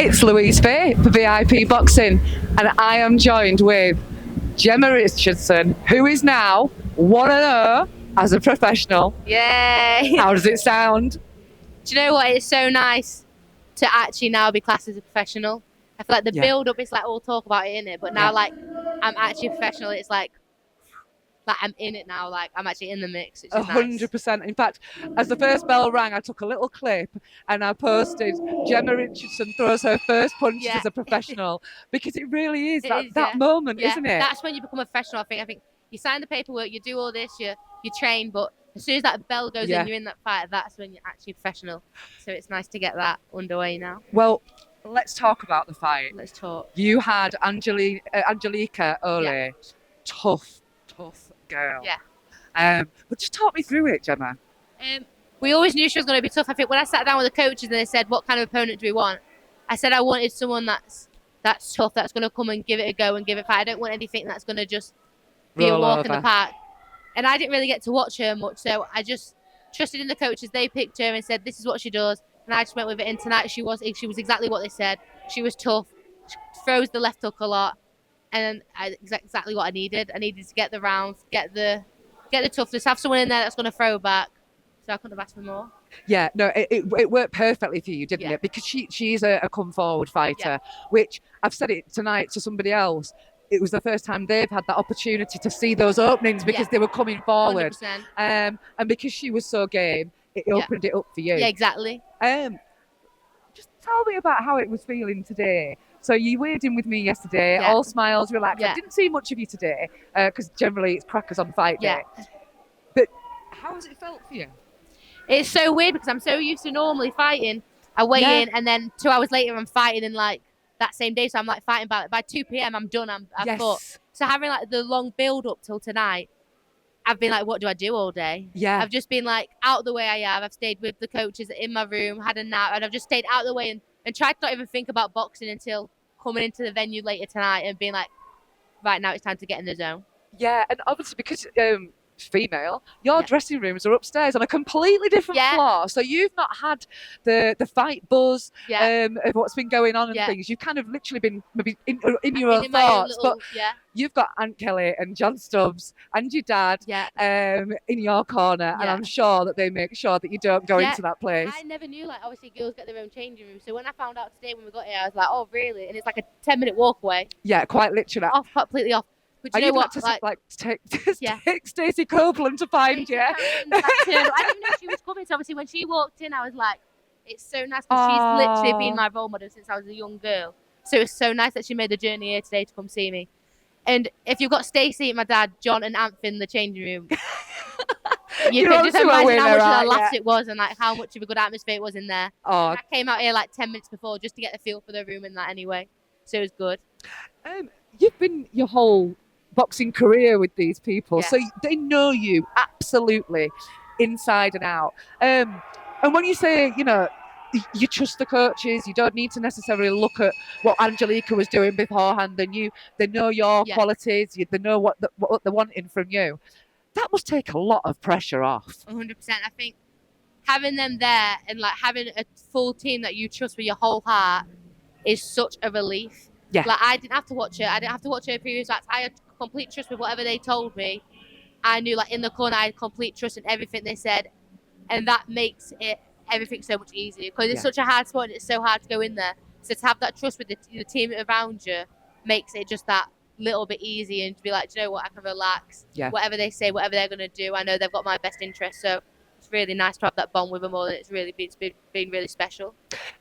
It's Louise Fay for VIP Boxing, and I am joined with Gemma Richardson, who is now 1-0 as a professional. Yay! How does it sound? Do you know what? It's so nice to actually now be classed as a professional. I feel like the build-up is like all talk about it, innit? But now, like, I'm actually a professional. It's like I'm in it now. Like, I'm actually in the mix. It's 100%. Nice. In fact, as the first bell rang, I took a little clip and I posted Gemma Richardson throws her first punches as a professional, because it really is that moment, isn't it? That's when you become a professional. I think you sign the paperwork, you do all this, you train, but as soon as that bell goes in, you're in that fight. That's when you're actually professional. So it's nice to get that underway now. Well, let's talk about the fight. Let's talk. You had Angelica Ole, tough girl. Yeah. But just talk me through it, Gemma. We always knew she was going to be tough. I think when I sat down with the coaches and they said, what kind of opponent do we want? I said I wanted someone that's tough, that's going to come and give it a go and give it a fight. I don't want anything that's going to just be a walk in the park. And I didn't really get to watch her much, so I just trusted in the coaches. They picked her and said, this is what she does. And I just went with it. And tonight she was exactly what they said. She was tough. She throws the left hook a lot. And exactly what I needed. I needed to get the rounds, get the toughness, have someone in there that's going to throw back. So I couldn't have asked for more. Yeah, no, it worked perfectly for you, didn't it? Because she's a come forward fighter, which I've said it tonight to somebody else. It was the first time they've had that opportunity to see those openings because they were coming forward. 100%. And because she was so game, it opened it up for you. Yeah, exactly. Just tell me about how it was feeling today. So you weighed in with me yesterday, all smiles, relaxed. I didn't see much of you today because generally it's crackers on fight day. But how has it felt for you? It's so weird because I'm so used to normally fighting. I weigh in and then 2 hours later I'm fighting in like that same day. So I'm like fighting by 2 p.m. I'm done. I've fought. So having like the long build up till tonight, I've been like, what do I do all day? Yeah. I've just been like out the way I have. I've stayed with the coaches in my room, had a nap, and I've just stayed out the way and tried to not even think about boxing until coming into the venue later tonight and being like, right, now it's time to get in the zone. Yeah, and obviously because female, your dressing rooms are upstairs on a completely different floor, so you've not had the fight buzz of what's been going on and things. You've kind of literally been maybe in your own thoughts, but you've got Aunt Kelly and John Stubbs and your dad in your corner, and I'm sure that they make sure that you don't go into that place. I never knew, like, obviously girls get their own changing room, so when I found out today when we got here, I was like, oh really? And it's like a 10-minute walk away. Yeah, quite literally. Completely off. But you know what? Take Stacey Copeland to find you. I didn't even know she was coming. So obviously when she walked in, I was like, it's so nice because she's literally been my role model since I was a young girl. So it's so nice that she made the journey here today to come see me. And if you've got Stacey, my dad, John, and Anth in the changing room, you can just imagine how much of a laugh it was and like how much of a good atmosphere it was in there. I came out here like 10 minutes before just to get the feel for the room and that anyway. So it was good. You've been your whole boxing career with these people, so they know you absolutely inside and out. And when you say, you know, you trust the coaches, you don't need to necessarily look at what Angelica was doing beforehand. They know your qualities, they know what they're wanting from you. That must take a lot of pressure off. 100%. I think having them there and like having a full team that you trust with your whole heart is such a relief. Yeah. Like I didn't have to watch her. I didn't have to watch her previous fights. I had complete trust with whatever they told me. I knew like in the corner I had complete trust in everything they said, and that makes everything so much easier because it's such a hard sport and it's so hard to go in there. So to have that trust with the team around you makes it just that little bit easier and to be like, do you know what, I can relax. Yeah. Whatever they say, whatever they're gonna do, I know they've got my best interest. So it's really nice to have that bond with them all, and it's been really special.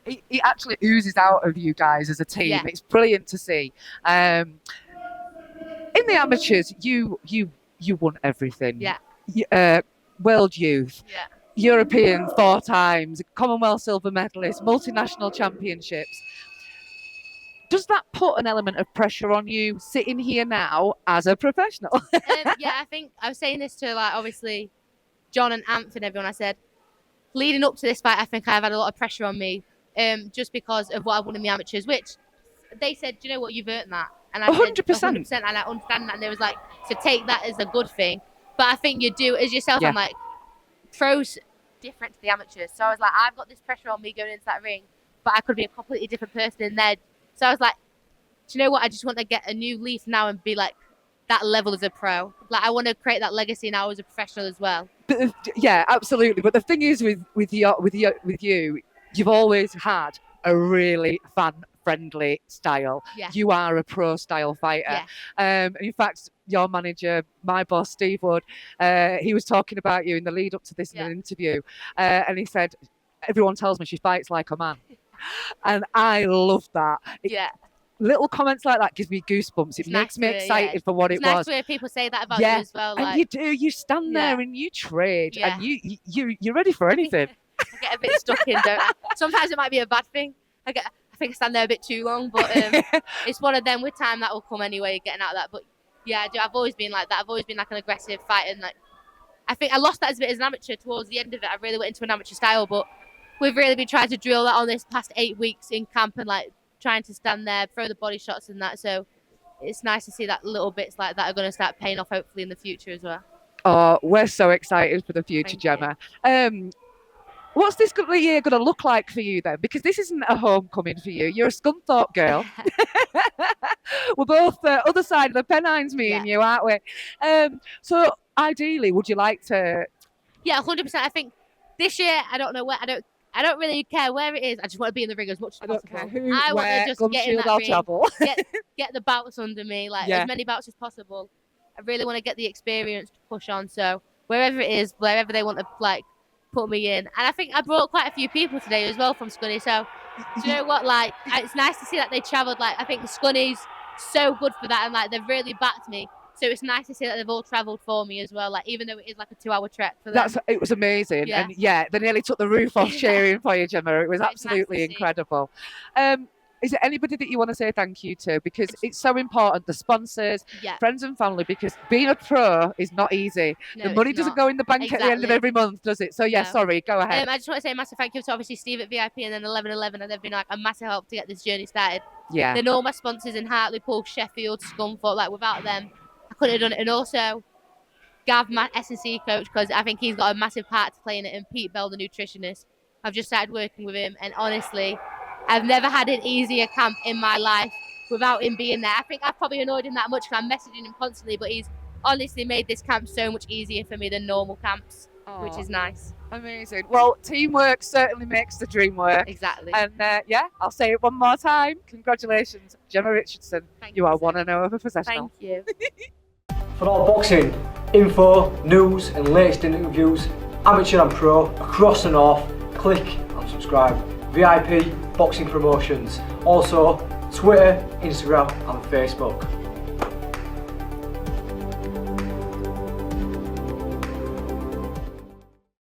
It actually oozes out of you guys as a team. Yeah. It's brilliant to see. In the amateurs, you won everything. Yeah. World Youth. Yeah. European 4 times, Commonwealth silver medalist, multinational championships. Does that put an element of pressure on you sitting here now as a professional? Yeah, I think I was saying this to like obviously John and Anth and everyone. I said, leading up to this fight, I think I've had a lot of pressure on me just because of what I won in the amateurs, which they said, do you know what, you've earned that. And I 100%. said 100%, and I understand that. And they was like, to take that as a good thing. But I think you do, as yourself, I'm like, pros different to the amateurs. So I was like, I've got this pressure on me going into that ring. but I could be a completely different person in there. So I was like, do you know what? I just want to get a new leaf now and be like that level as a pro. Like I want to create that legacy now as a professional as well. Yeah, absolutely. But the thing is with you, you've always had a really fan-friendly style. Yeah. You are a pro-style fighter. In fact, your manager, my boss, Steve Wood, he was talking about you in the lead up to this in an interview, and he said, everyone tells me she fights like a man. And I love that. Little comments like that gives me goosebumps. It makes me excited for what it was. It's nice to hear people say that about you as well. And you do. You stand there and you trade, and you're ready for anything. I get a bit stuck in, don't I? Sometimes it might be a bad thing. I think I stand there a bit too long, but it's one of them. With time, that will come anyway. Getting out of that, but yeah, I do. I've always been like that. I've always been like an aggressive fighter, and like I think I lost that as a bit as an amateur towards the end of it. I really went into an amateur style, but we've really been trying to drill that on this past 8 weeks in camp and like trying to stand there, throw the body shots and that. So it's nice to see that little bits like that are going to start paying off hopefully in the future as well. Oh, we're so excited for the future, Gemma. What's this year going to look like for you then? Because this isn't a homecoming for you. You're a Scunthorpe girl. We're both the other side of the Pennines, me and you, aren't we? So ideally, would you like to? Yeah, 100%. I think this year, I don't know where. I don't really care where it is. I just want to be in the ring as much as possible. I don't care who, I want to just get in that ring, travel. get the bouts under me, as many bouts as possible. I really want to get the experience to push on. So wherever it is, wherever they want to put me in. And I think I brought quite a few people today as well from Scunny. So do you know what? It's nice to see that they travelled. I think Scunny's so good for that, and they've really backed me. So it's nice to see that they've all travelled for me as well, even though it is a 2-hour trek for them. It was amazing. And they nearly took the roof off cheering for you, Gemma. It was absolutely incredible. Is there anybody that you want to say thank you to? Because it's so important, the sponsors, friends and family, because being a pro is not easy. No, the money doesn't go in the bank at the end of every month, does it? So sorry, go ahead. I just want to say a massive thank you to obviously Steve at VIP and then 1111, and they've been a massive help to get this journey started. Yeah. Then all my sponsors in Hartlepool, Sheffield, Scunthorpe, without them, I couldn't have done it. And also Gav, my S&C coach, because I think he's got a massive part to play in it, and Pete Bell, the nutritionist. I've just started working with him, and honestly, I've never had an easier camp in my life without him being there. I think I've probably annoyed him that much because I'm messaging him constantly, but he's honestly made this camp so much easier for me than normal camps, which is nice. Amazing. Well, teamwork certainly makes the dream work. Exactly. And I'll say it one more time. Congratulations, Gemma Richardson. You are one and over professional. Thank you. For all boxing info, news and latest interviews, amateur and pro, across the north, click and subscribe. VIP Boxing Promotions. Also Twitter, Instagram and Facebook.